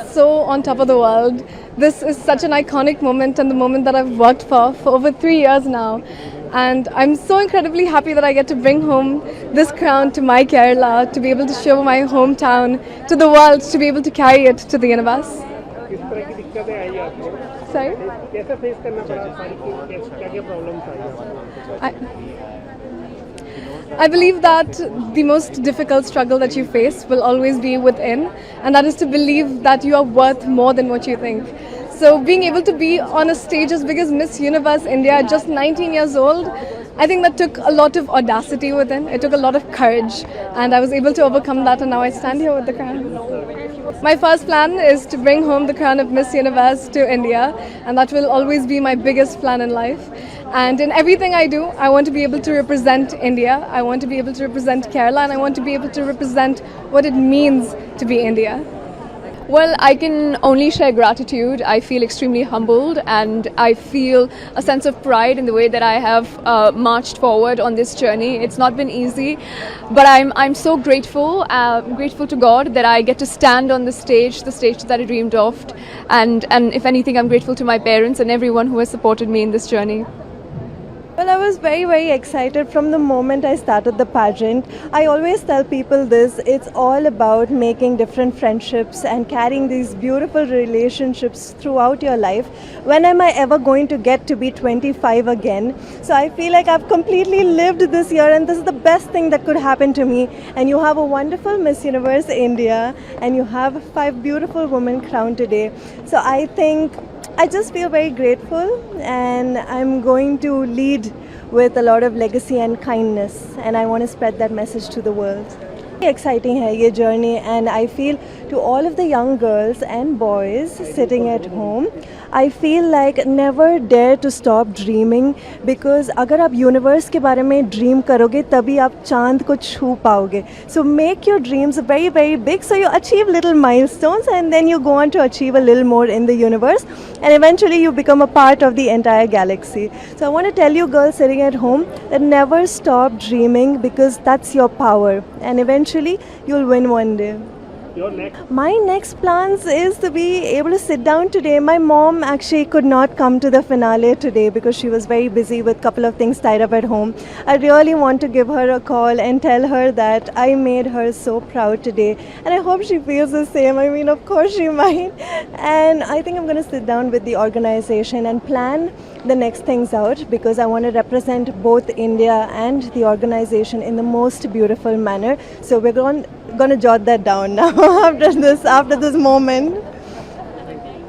so on top of the world. This is such an iconic moment and the moment that I've worked for over 3 years now. And I'm so incredibly happy that I get to bring home this crown to my Kerala, to be able to show my hometown to the world, to be able to carry it to the universe. किस तरह की दिक्कतें आई आपको? Sorry? कैसे face करना पड़ा सारी क्या क्या प्रॉब्लम्स आई आपको? I believe that the most difficult struggle that you face will always be within, and that is to believe that you are worth more than what you think. So being able to be on a stage as big as Miss Universe India at just 19 years old, I think that took a lot of audacity within. It took a lot of courage, and I was able to overcome that, and now I stand here with the crown. My first plan is to bring home the crown of Miss Universe to India, and that will always be my biggest plan in life. And in everything I do, I want to be able to represent India, I want to be able to represent Kerala, and I want to be able to represent what it means to be India. Well, I can only share gratitude. I feel extremely humbled, and I feel a sense of pride in the way that I have marched forward on this journey. It's not been easy, but I'm so grateful, grateful to God that I get to stand on the stage that I dreamed of, and if anything, I'm grateful to my parents and everyone who has supported me in this journey. Well, I was very excited from the moment I started the pageant. I always tell people this, it's all about making different friendships and carrying these beautiful relationships throughout your life. When am I ever going to get to be 25 again? So I feel like I've completely lived this year, and this is the best thing that could happen to me. And you have a wonderful Miss Universe India, and you have 5 beautiful women crowned today. So I think I just feel very grateful, and I'm going to lead with a lot of legacy and kindness, and I want to spread that message to the world. Exciting है ये journey, and I feel to all of the young girls and boys sitting at home, I feel like never dare to stop dreaming, because अगर आप universe के बारे में dream करोगे तभी आप चांद को छू पाओगे. So make your dreams very big, so you achieve little milestones, and then you go on to achieve a little more in the universe, and eventually you become a part of the entire galaxy. So I want to tell you girls sitting at home that never stop dreaming, because that's your power, and eventually you'll win one day. Your next? My next plans is to be able to sit down today. My mom actually could not come to the finale today because she was very busy with a couple of things tied up at home. I really want to give her a call and tell her that I made her so proud today, and I hope she feels the same. I mean, of course she might. And I think I'm going to sit down with the organization and plan the next things out, because I want to represent both India and the organization in the most beautiful manner. So we're going to jot that down now after this moment.